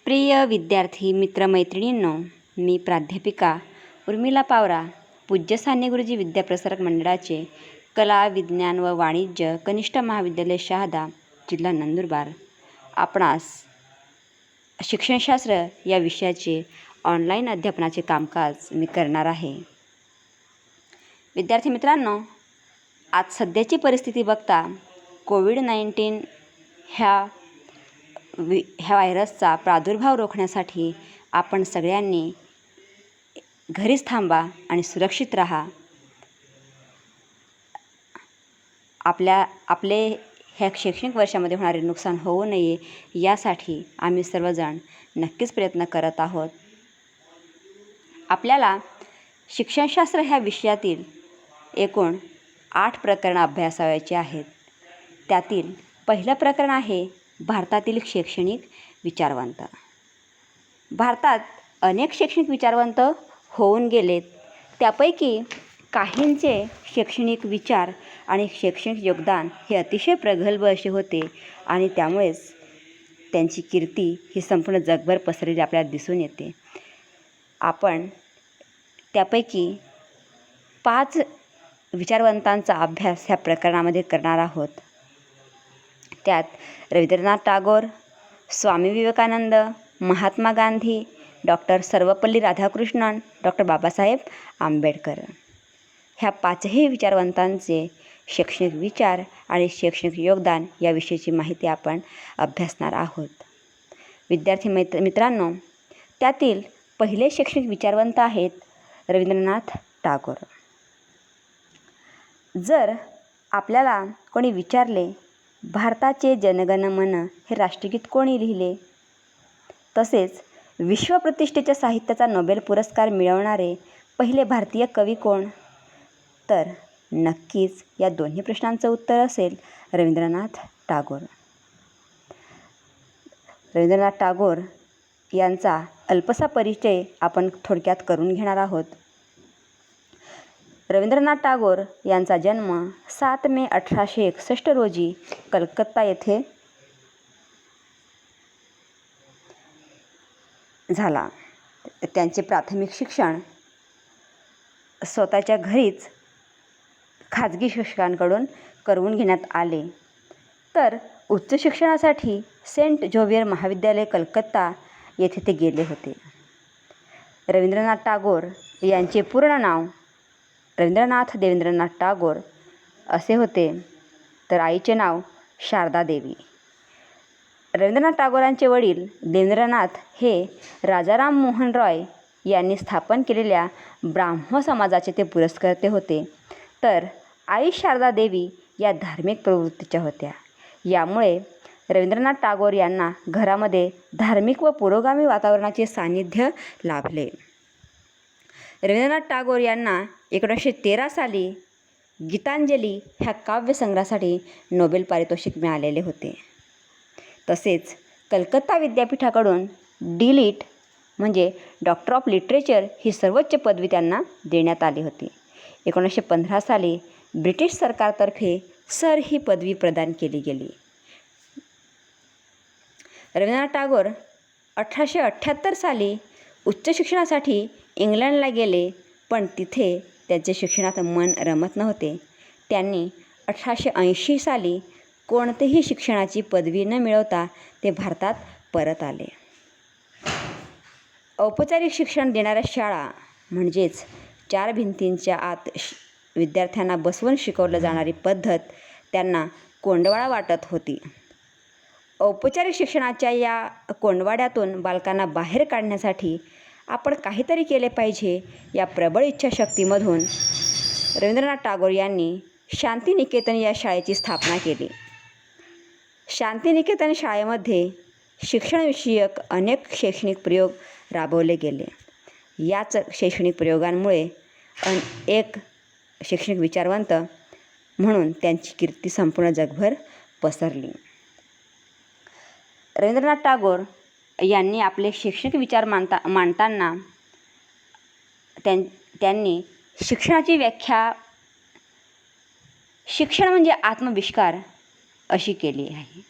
प्रिय विद्यार्थी मित्रमैत्रिणींनो, मी प्राध्यापिका उर्मिला पावरा, पूज्य साने गुरुजी विद्याप्रसारक मंडळाचे कला, विज्ञान व वाणिज्य कनिष्ठ महाविद्यालय शहादा, जिल्हा नंदुरबार, आपणास शिक्षणशास्त्र या विषयाचे ऑनलाईन अध्यापनाचे कामकाज मी करणार आहे. विद्यार्थी मित्रांनो, आज सध्याची परिस्थिती बघता कोविड-19 ह्या व्हायरसचा प्रादुर्भाव रोखण्यासाठी आपण सगळ्यांनी घरीच थांबा आणि सुरक्षित राहा. आपले ह्या शैक्षणिक वर्षामध्ये होणारे नुकसान होऊ नये यासाठी आम्ही सर्वजण नक्कीच प्रयत्न करत आहोत. आपल्याला शिक्षणशास्त्र ह्या विषयातील एकूण 8 प्रकरणं अभ्यासायची आहेत. त्यातील पहिलं प्रकरण आहे भारतातील शैक्षणिक विचारवंत. भारतात अनेक शैक्षणिक विचारवंत होऊन गेलेत. त्यापैकी काहींचे शैक्षणिक विचार आणि शैक्षणिक योगदान हे अतिशय प्रगल्भ असे होते आणि त्यामुळेच त्यांची कीर्ती ही संपूर्ण जगभर पसरलेली आपल्याला दिसून येते. आपण त्यापैकी 5 विचारवंतांचा अभ्यास ह्या प्रकरणामध्ये करणार आहोत. त्यात रवींद्रनाथ टागोर, स्वामी विवेकानंद, महात्मा गांधी, डॉक्टर सर्वपल्ली राधाकृष्णन, डॉक्टर बाबासाहेब आंबेडकर ह्या 5ही विचारवंतांचे शैक्षणिक विचार आणि शैक्षणिक योगदान याविषयीची माहिती आपण अभ्यासणार आहोत. विद्यार्थी मित्रांनो, त्यातील पहिले शैक्षणिक विचारवंत आहेत रवींद्रनाथ टागोर. जर आपल्याला कोणी विचारले भारताचे जनगण मन हे राष्ट्रगीत कोणी लिहिले, तसेच विश्वप्रतिष्ठेच्या साहित्याचा नोबेल पुरस्कार मिळवणारे पहिले भारतीय कवी कोण, तर नक्कीच या दोन्ही प्रश्नांचं उत्तर असेल रवींद्रनाथ टागोर. रवींद्रनाथ टागोर यांचा अल्पसा परिचय आपण थोडक्यात करून घेणार आहोत. रवींद्रनाथ टागोर यांचा जन्म 7 मे 1861 रोजी कलकत्ता येथे झाला. त्यांचे प्राथमिक शिक्षण स्वतःच्या घरीच खाजगी शिक्षकांकडून करवून घेण्यात आले, तर उच्च शिक्षणासाठी सेंट झोवियर महाविद्यालय कलकत्ता येथे ते गेले होते. रवींद्रनाथ टागोर यांचे पूर्ण नाव रवींद्रनाथ देवेंद्रनाथ टागोर असे होते, तर आईचे नाव शारदा देवी. रवींद्रनाथ टागोरांचे वडील देवेंद्रनाथ हे राजाराम मोहन रॉय यांनी स्थापन केलेल्या ब्राह्मो समाजाचे ते पुरस्कर्ते होते, तर आई शारदा देवी या धार्मिक प्रवृत्तीच्या होत्या. यामुळे रवींद्रनाथ टागोर यांना घरामध्ये धार्मिक व पुरोगामी वातावरणाचे सान्निध्य लाभले. रवींद्रनाथ टागोर यांना 1913 साली गीतांजली ह्या काव्यसंग्रहासाठी नोबेल पारितोषिक मिळालेले होते. तसेच कलकत्ता विद्यापीठाकडून D.Litt म्हणजे डॉक्टर ऑफ लिटरेचर ही सर्वोच्च पदवी त्यांना देण्यात आली होती. 1915 साली ब्रिटिश सरकारतर्फे सर ही पदवी प्रदान केली गेली. रवींद्रनाथ टागोर 1878 साली उच्च शिक्षणासाठी इंग्लंडला गेले, पण तिथे त्यांचे शिक्षणात मन रमत नव्हते. त्यांनी 1880 साली कोणतेही शिक्षणाची पदवी न मिळवता ते भारतात परत आले. औपचारिक शिक्षण देणाऱ्या शाळा म्हणजेच 4 भिंतींच्या आत विद्यार्थ्यांना बसवून शिकवलं जाणारी पद्धत त्यांना कोंडवाळा वाटत होती. औपचारिक शिक्षणाच्या या कोंडवाड्यातून बालकांना बाहेर काढण्यासाठी आपण काहीतरी केले पाहिजे या प्रबळ इच्छाशक्तीमधून रवींद्रनाथ टागोर यांनी शांतिनिकेतन या शाळेची स्थापना केली. शांतिनिकेतन शाळेमध्ये शिक्षणविषयक अनेक शैक्षणिक प्रयोग राबवले गेले. याच शैक्षणिक प्रयोगांमुळे एक शैक्षणिक विचारवंत म्हणून त्यांची कीर्ती संपूर्ण जगभर पसरली. रवींद्रनाथ टागोर यांनी आपले शैक्षणिक विचार मांडताना त्यांनी शिक्षणाची व्याख्या शिक्षण म्हणजे आत्मविष्कार अशी केली आहे.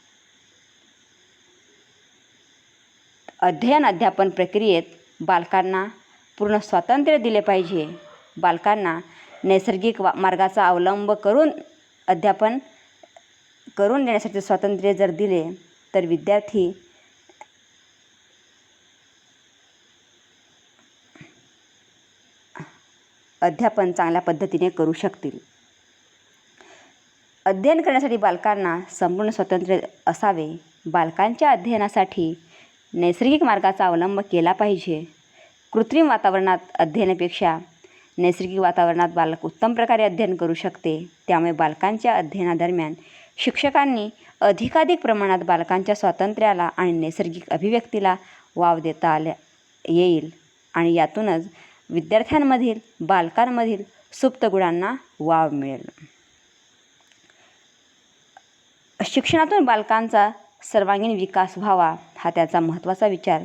अध्यापन प्रक्रियेत बालकांना पूर्ण स्वातंत्र्य दिले पाहिजे. बालकांना नैसर्गिक मार्गाचा अवलंब करून अध्यापन करून देण्यासाठी स्वातंत्र्य जर दिले तर विद्यार्थी अध्यापन चांगल्या पद्धतीने करू शकतील. अध्ययन करण्यासाठी बालकांना संपूर्ण स्वातंत्र्य असावे. बालकांच्या अध्ययनासाठी नैसर्गिक मार्गाचा अवलंब केला पाहिजे. कृत्रिम वातावरणात अध्ययनापेक्षा नैसर्गिक वातावरणात बालक उत्तम प्रकारे अध्ययन करू शकते. त्यामुळे बालकांच्या अध्ययनादरम्यान शिक्षकांनी अधिकाधिक प्रमाणात बालकांच्या स्वातंत्र्याला आणि नैसर्गिक अभिव्यक्तीला वाव देता येईल आणि यातूनच विद्यार्थ्यांमधील बालकांमधील सुप्त गुणांना वाव मिळेल. शिक्षणातून बालकांचा सर्वांगीण विकास व्हावा हा त्याचा महत्त्वाचा विचार.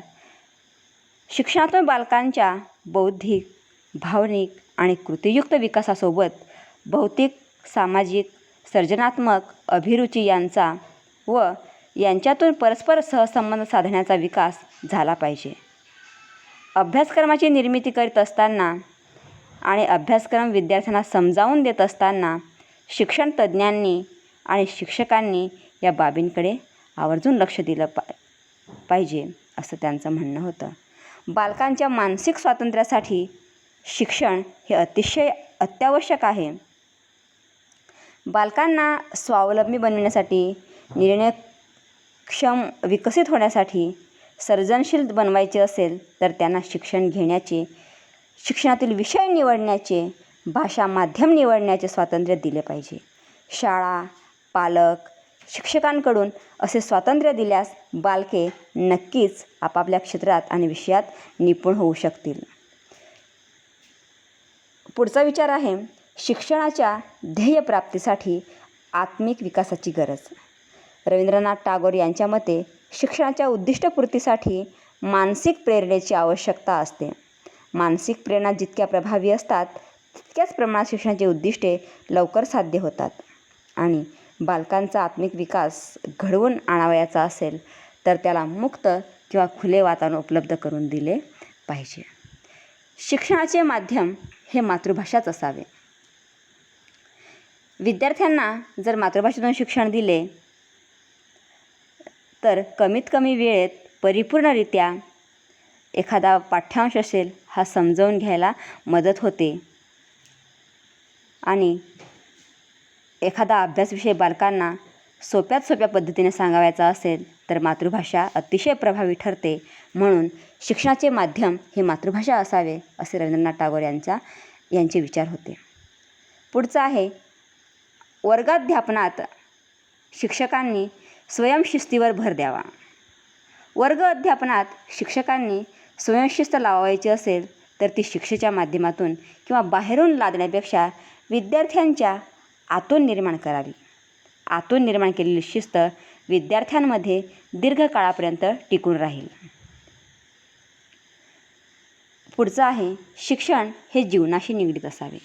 शिक्षणातून बालकांच्या बौद्धिक, भावनिक आणि कृतीयुक्त विकासासोबत भौतिक, सामाजिक, सर्जनात्मक अभिरुची यांच्यातून परस्पर सहसंबंध साधण्याचा विकास झाला पाहिजे. अभ्यासक्रमाची निर्मिती करीत असताना आणि अभ्यासक्रम विद्यार्थ्यांना समजावून देत असताना शिक्षण तज्ज्ञांनी आणि शिक्षकांनी या बाबींकडे आवर्जून लक्ष दिलं पाहिजे असं त्यांचं म्हणणं होतं. बालकांच्या मानसिक स्वातंत्र्यासाठी शिक्षण हे अतिशय अत्यावश्यक आहे. बालकांना स्वावलंबी बनविण्यासाठी, निर्णयक्षम विकसित होण्यासाठी, सर्जनशील बनवायचे असेल तर त्यांना शिक्षण घेण्याचे, शिक्षणातील विषय निवडण्याचे, भाषा माध्यम निवडण्याचे स्वातंत्र्य दिले पाहिजे. शाळा, पालक, शिक्षकांकडून असे स्वातंत्र्य दिल्यास बालके नक्कीच आपापल्या क्षेत्रात आणि विषयात निपुण होऊ शकतील. पुढचा विचार आहे शिक्षणाच्या ध्येयप्राप्तीसाठी आत्मिक विकासाची गरज. रवींद्रनाथ टागोर यांच्या मते शिक्षणाच्या उद्दिष्टपूर्तीसाठी मानसिक प्रेरणेची आवश्यकता असते. मानसिक प्रेरणा जितक्या प्रभावी असतात तितक्याच प्रमाणात शिक्षणाची उद्दिष्टे लवकर साध्य होतात. आणि बालकांचा आत्मिक विकास घडवून आणावयाचा असेल तर त्याला मुक्त किंवा खुले वातावरण उपलब्ध करून दिले पाहिजे. शिक्षणाचे माध्यम हे मातृभाषाच असावे. विद्यार्थ्यांना जर मातृभाषेतून शिक्षण दिले तर कमीत कमी वेळेत परिपूर्णरित्या एखादा पाठ्यांश असेल हा समजावून घ्यायला मदत होते आणि एखादा अभ्यासविषय बालकांना सोप्यात सोप्या पद्धतीने सांगावायचा असेल तर मातृभाषा अतिशय प्रभावी ठरते. म्हणून शिक्षणाचे माध्यम हे मातृभाषा असावे असे रवींद्रनाथ टागोर यांचे विचार होते. पुढचं आहे वर्गाध्यापनात शिक्षकांनी स्वयंशिस्तीवर भर द्यावा. वर्ग अध्यापनात शिक्षकांनी स्वयंशिस्त लावायची असेल तर ती शिक्षेच्या माध्यमातून किंवा बाहेरून लादण्यापेक्षा विद्यार्थ्यांच्या आतून निर्माण करावी. आतून निर्माण केलेली शिस्त विद्यार्थ्यांमध्ये दीर्घकाळापर्यंत टिकून राहील. पुढचं आहे शिक्षण हे जीवनाशी निगडीत असावे.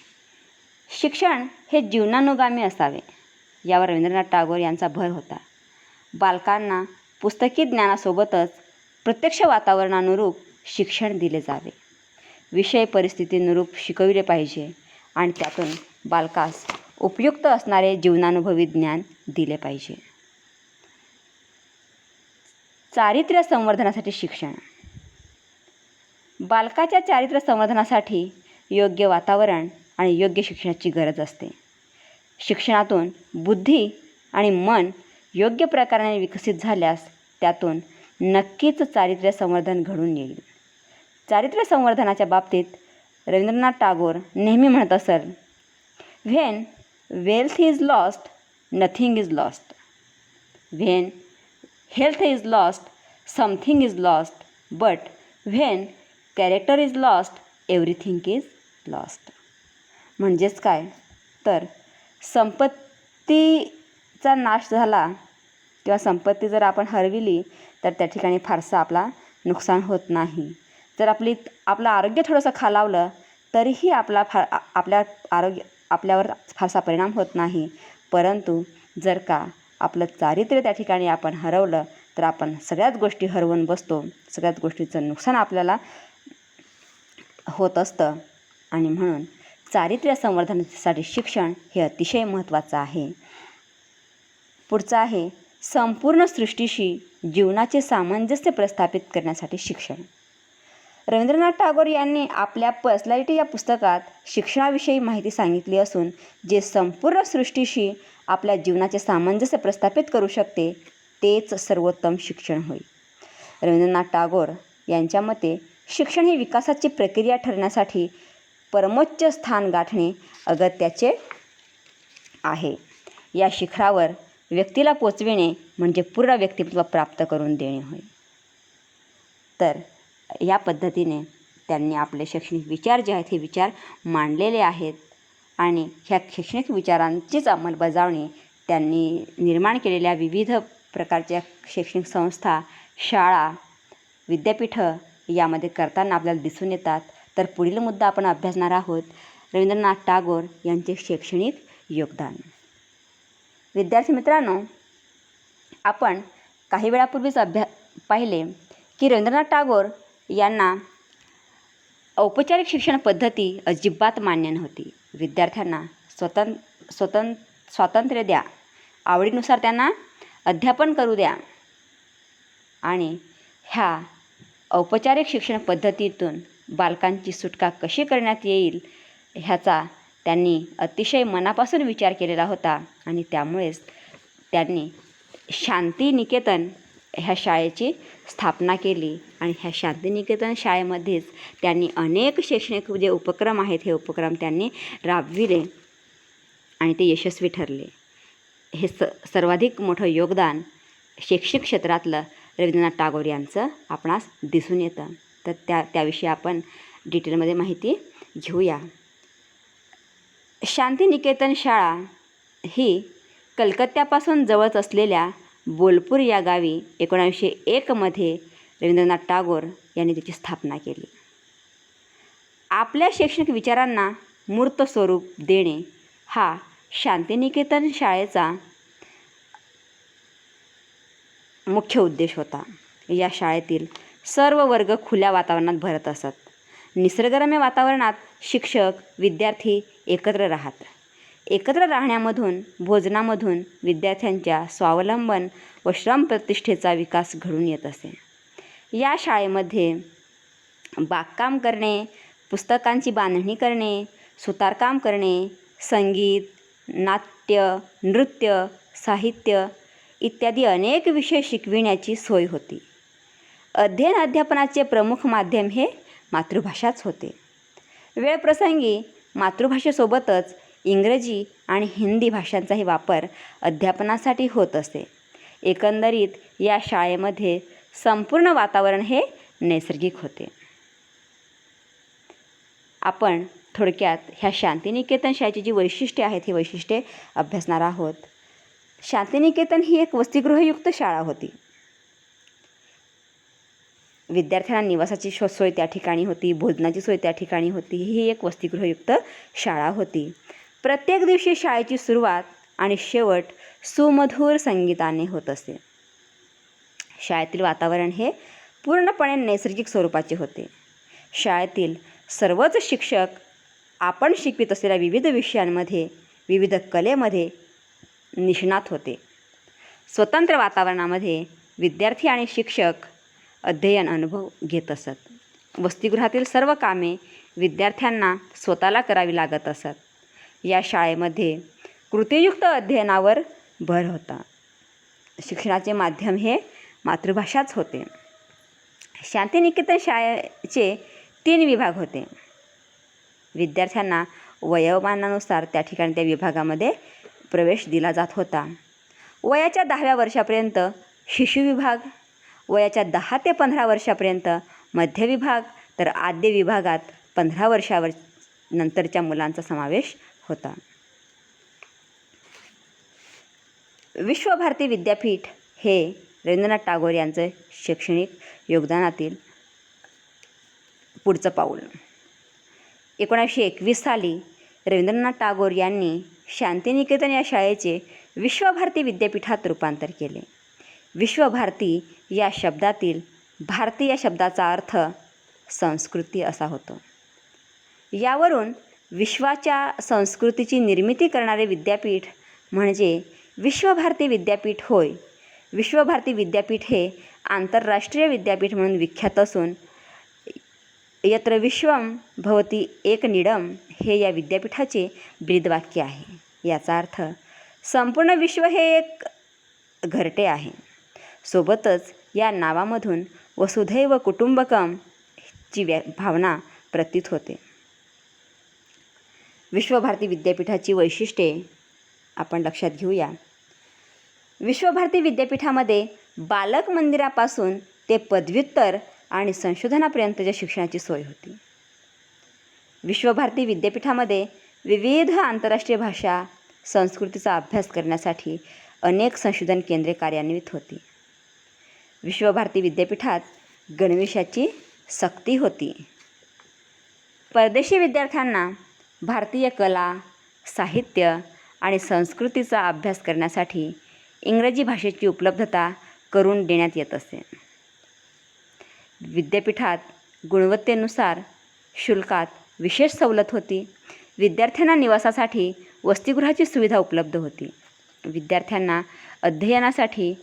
शिक्षण हे जीवनानुगामी असावे यावर रवींद्रनाथ टागोर यांचा भर होता. बालकांना पुस्तकी ज्ञानासोबतच प्रत्यक्ष वातावरणानुरूप शिक्षण दिले जावे. विषय परिस्थितीनुरूप शिकविले पाहिजे आणि त्यातून बालकास उपयुक्त असणारे जीवनानुभवी ज्ञान दिले पाहिजे. चारित्र्य संवर्धनासाठी शिक्षण. बालकाच्या चारित्र्य संवर्धनासाठी योग्य वातावरण आणि योग्य शिक्षणाची गरज असते. शिक्षणातून बुद्धी आणि मन योग्य प्रकारे विकसित झाल्यास त्यातून नक्कीच चारित्र्य संवर्धन घडून येईल. चारित्र्य संवर्धनाच्या बाबतीत रवींद्रनाथ टागोर नेहमी म्हणत असत, when wealth is lost nothing is lost. When health is lost something is lost. But when character is lost everything is lost. म्हणजेच काय तर संपत्तीचा नाश झाला किंवा संपत्ती जर आपण हरविली तर त्या ठिकाणी फारसं आपला नुकसान होत नाही. जर आपलं आरोग्य थोडंसं खालावलं तरीही आपल्यावर फारसा परिणाम होत नाही. परंतु जर का आपलं चारित्र्य त्या ठिकाणी आपण हरवलं तर आपण सगळ्याच गोष्टी हरवून बसतो, सगळ्याच गोष्टीचं नुकसान आपल्याला होत असतं. आणि म्हणून चारित्र्य संवर्धनासाठी शिक्षण हे अतिशय महत्त्वाचं आहे. पुढचं आहे संपूर्ण सृष्टीशी जीवनाचे सामंजस्य प्रस्थापित करण्यासाठी शिक्षण. रवींद्रनाथ टागोर यांनी आपल्या पर्सनॅलिटी या पुस्तकात शिक्षणाविषयी माहिती सांगितली असून जे संपूर्ण सृष्टीशी आपल्या जीवनाचे सामंजस्य प्रस्थापित करू शकते तेच सर्वोत्तम शिक्षण होय. रवींद्रनाथ टागोर यांच्या मते शिक्षण ही विकासाची प्रक्रिया ठरण्यासाठी परमोच्च स्थान गाठणे अगत्याचे आहे. या शिखरावर व्यक्तीला पोचविणे म्हणजे पूर्ण व्यक्तिमत्व प्राप्त करून देणे होय. तर या पद्धतीने त्यांनी आपले शैक्षणिक विचार जे आहेत हे विचार मांडलेले आहेत आणि ह्या शैक्षणिक विचारांचीच अंमलबजावणी त्यांनी निर्माण केलेल्या विविध प्रकारच्या शैक्षणिक संस्था, शाळा, विद्यापीठं यामध्ये करताना आपल्याला दिसून येतात. तर पुढील मुद्दा आपण अभ्यासणार आहोत रवींद्रनाथ टागोर यांचे शैक्षणिक योगदान. विद्यार्थी मित्रांनो, आपण काही वेळापूर्वीच पाहिले की रवींद्रनाथ टागोर यांना औपचारिक शिक्षण पद्धती अजिबात मान्य नव्हती. विद्यार्थ्यांना स्वातंत्र्य द्या, आवडीनुसार त्यांना अध्यापन करू द्या आणि ह्या औपचारिक शिक्षण पद्धतीतून बालकांची सुटका कशी करण्यात येईल ह्याचा त्यांनी अतिशय मनापासून विचार केलेला होता आणि त्यामुळेच त्यांनी शांतिनिकेतन ह्या शाळेची स्थापना केली आणि ह्या शांतिनिकेतन शाळेमध्येच त्यांनी अनेक शैक्षणिक जे उपक्रम आहेत हे उपक्रम त्यांनी राबविले आणि ते यशस्वी ठरले. हे सर्वाधिक मोठं योगदान शैक्षणिक क्षेत्रातलं रवींद्रनाथ टागोर यांचं आपणास दिसून येतं. तर त्याविषयी आपण डिटेलमध्ये माहिती घेऊया. शांतिनिकेतन शाळा ही कलकत्त्यापासून जवळच असलेल्या बोलपूर या गावी 1901मध्ये रवींद्रनाथ टागोर यांनी त्याची स्थापना केली. आपल्या शैक्षणिक विचारांना मूर्त स्वरूप देणे हा शांतिनिकेतन शाळेचा मुख्य उद्देश होता. या शाळेतील सर्व वर्ग खुल्या वातावरणात भरत असत. निसर्गरम्य वातावरणात शिक्षक विद्यार्थी एकत्र राहत. एकत्र राहण्यामधून भोजनामधून विद्यार्थ्यांच्या स्वावलंबन व श्रमप्रतिष्ठेचा विकास घडून येत असे. या शाळेमध्ये बागकाम करणे, पुस्तकांची बांधणी करणे, सुतारकाम करणे, संगीत, नाट्य, नृत्य, साहित्य इत्यादी अनेक विषय शिकविण्याची सोय होती. अध्यापनाचे प्रमुख माध्यम हे मातृभाषाच होते. वेळप्रसंगी मातृभाषेसोबतच इंग्रजी आणि हिंदी भाषांचाही वापर अध्यापनासाठी होत असे. एकंदरीत या शाळेमध्ये संपूर्ण वातावरण हे नैसर्गिक होते. आपण थोडक्यात ह्या शांतिनिकेतन शाळेची जी वैशिष्ट्ये आहेत ही वैशिष्ट्ये अभ्यासणार आहोत. शांतिनिकेतन ही एक वसतिगृहयुक्त शाळा होती. विद्यार्थ्यांना निवासाची सोय त्या ठिकाणी होती, भोजनाची सोय त्या ठिकाणी होती. ही एक वसतिगृहयुक्त शाळा होती. प्रत्येक दिवशी शाळेची सुरुवात आणि शेवट सुमधुर संगीताने होत असे. शाळेतील वातावरण हे पूर्णपणे नैसर्गिक स्वरूपाचे होते. शाळेतील सर्वच शिक्षक आपण शिकवित असलेल्या विविध विषयांमध्ये, विविध कलेमध्ये निष्णात होते. स्वतंत्र वातावरणामध्ये विद्यार्थी आणि शिक्षक अध्ययन अनुभव घेत असत. वसतिगृहातील सर्व कामे विद्यार्थ्यांना स्वतःला करावी लागत असत. या शाळेमध्ये कृतीयुक्त अध्ययनावर भर होता. शिक्षणाचे माध्यम हे मातृभाषाच होते. शांतिनिकेतन शाळेचे 3 विभाग होते. विद्यार्थ्यांना वयोमानानुसार त्या ठिकाणी त्या विभागामध्ये प्रवेश दिला जात होता. वयाच्या 10व्या वर्षापर्यंत शिशु विभाग, वयाच्या 10 ते 15 वर्षापर्यंत मध्य विभाग, तर आद्य विभागात 15 वर्षावर नंतरच्या मुलांचा समावेश होता. विश्वभारती विद्यापीठ हे रवींद्रनाथ टागोर यांचं शैक्षणिक योगदानातील पुढचं पाऊल. 1921 साली रवींद्रनाथ टागोर यांनी शांतिनिकेतन या शाळेचे विश्वभारती विद्यापीठात रूपांतर केले. विश्वभारती या शब्दातील भारती या शब्दाचा अर्थ संस्कृती असा होतो. यावरून विश्वाच्या संस्कृतीची निर्मिती करणारे विद्यापीठ म्हणजे विश्वभारती विद्यापीठ होय. विश्वभारती विद्यापीठ हे आंतरराष्ट्रीय विद्यापीठ म्हणून विख्यात असून यत्र विश्वम भवती एकनिडम हे या विद्यापीठाचे ब्रीदवाक्य आहे. याचा अर्थ संपूर्ण विश्व हे एक घरटे आहे. सोबतच या नावामधून वसुधैव कुटुंबकम ची भावना प्रतीत होते. विश्वभारती विद्यापीठाची वैशिष्ट्ये आपण लक्षात घेऊया. विश्वभारती विद्यापीठामध्ये बालक मंदिरापासून ते पदव्युत्तर आणि संशोधनापर्यंतच्या शिक्षणाची सोय होती. विश्वभारती विद्यापीठामध्ये विविध आंतरराष्ट्रीय भाषा संस्कृतीचा अभ्यास करण्यासाठी अनेक संशोधन केंद्रे कार्यान्वित होती. विश्वभारती विद्यापीठात गणवेशाची सक्ती होती. परदेशी विद्यार्थ्यांना भारतीय कला, साहित्य आणि संस्कृतीचा अभ्यास करण्यासाठी इंग्रजी भाषेची उपलब्धता करून देण्यात येत असे. विद्यापीठात गुणवत्तेनुसार शुल्कात विशेष सवलत होती. विद्यार्थ्यांना निवासासाठी वसतिगृहाची सुविधा उपलब्ध होती. विद्यार्थ्यांना अध्ययनासाठी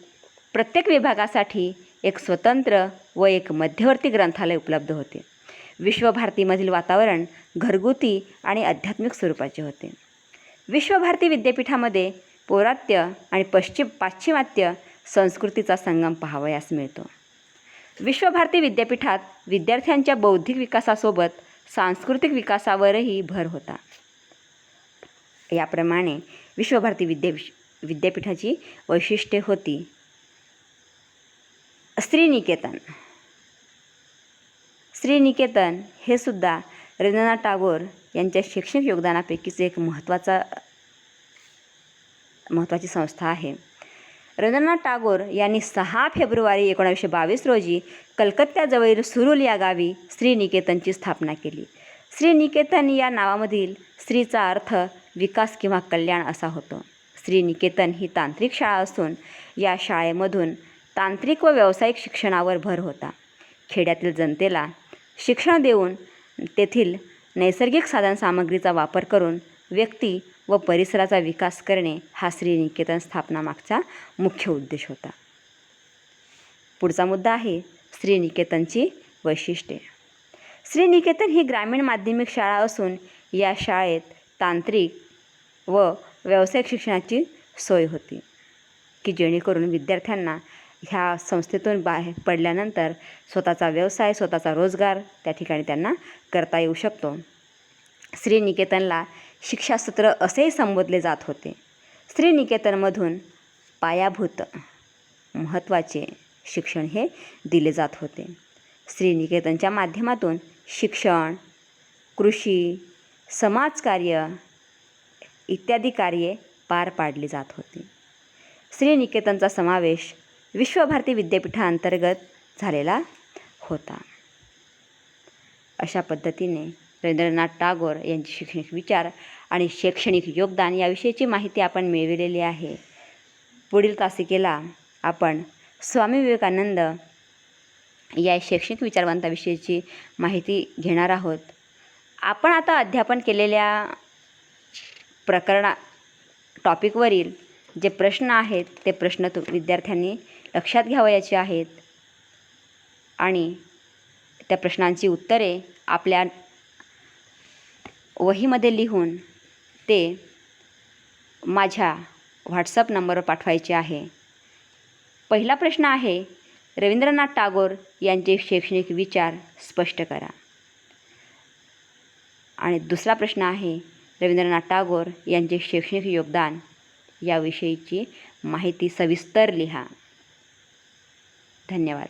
प्रत्येक विभागासाठी एक स्वतंत्र व एक मध्यवर्ती ग्रंथालय उपलब्ध होते. विश्वभारतीमधील वातावरण घरगुती आणि आध्यात्मिक स्वरूपाचे होते. विश्वभारती विद्यापीठामध्ये पौरात्य आणि पाश्चिमात्य संस्कृतीचा संगम पाहावयास मिळतो. विश्वभारती विद्यापीठात विद्यार्थ्यांच्या बौद्धिक विकासासोबत सांस्कृतिक विकासावरही भर होता. याप्रमाणे विश्वभारती विद्यापीठाची वैशिष्ट्ये होती. श्रीनिकेतन. श्रीनिकेतन हे सुद्धा रवींद्रनाथ टागोर यांच्या शैक्षणिक योगदानापैकीच एक महत्त्वाची संस्था आहे. रवींद्रनाथ टागोर यांनी 6 फेब्रुवारी 1922 रोजी कलकत्त्याजवळील सुरुल या गावी श्रीनिकेतनची स्थापना केली. श्रीनिकेतन या नावामधील श्रीचा अर्थ विकास किंवा कल्याण असा होतो. श्रीनिकेतन ही तांत्रिक शाळा असून या शाळेमधून तांत्रिक व व्यावसायिक शिक्षणावर भर होता. खेड्यातील जनतेला शिक्षण देऊन तेथील नैसर्गिक साधनसामग्रीचा वापर करून व्यक्ती व परिसराचा विकास करणे हा श्रीनिकेतन स्थापना मागचा मुख्य उद्देश होता. पुढचा मुद्दा आहे श्रीनिकेतनची वैशिष्ट्ये. श्रीनिकेतन ही ग्रामीण माध्यमिक शाळा असून या शाळेत तांत्रिक व व्यावसायिक शिक्षणाची सोय होती की जेणेकरून विद्यार्थ्यांना ह्या संस्थेतून बाहेर पडल्यानंतर स्वतःचा व्यवसाय, स्वतःचा रोजगार त्या ठिकाणी त्यांना करता येऊ शकतो. श्रीनिकेतनला शिक्षासत्र असेही संबोधले जात होते. श्रीनिकेतनमधून पायाभूत महत्त्वाचे शिक्षण हे दिले जात होते. श्रीनिकेतनच्या माध्यमातून शिक्षण, कृषी, समाजकार्य इत्यादी कार्ये पार पाडली जात होती. श्रीनिकेतनचा समावेश विश्वभारती विद्यापीठाअंतर्गत झालेला होता. अशा पद्धतीने रवींद्रनाथ टागोर यांचे शैक्षणिक विचार आणि शैक्षणिक योगदान याविषयीची माहिती आपण मिळविलेली आहे. पुढील तासिकेला आपण स्वामी विवेकानंद या शैक्षणिक विचारवंताविषयीची माहिती घेणार आहोत. आपण आता अध्यापन केलेल्या टॉपिकवरील जे प्रश्न आहेत ते प्रश्न विद्यार्थ्यांनी लक्षात घ्यावयाचे आहेत आणि त्या प्रश्नांची उत्तरे आपल्या वहीमध्ये लिहून ते माझ्या व्हॉट्सअप नंबरवर पाठवायचे आहे. पहिला प्रश्न आहे, रवींद्रनाथ टागोर यांचे शैक्षणिक विचार स्पष्ट करा. आणि दुसरा प्रश्न आहे, रवींद्रनाथ टागोर यांचे शैक्षणिक योगदान याविषयीची माहिती सविस्तर लिहा. धन्यवाद.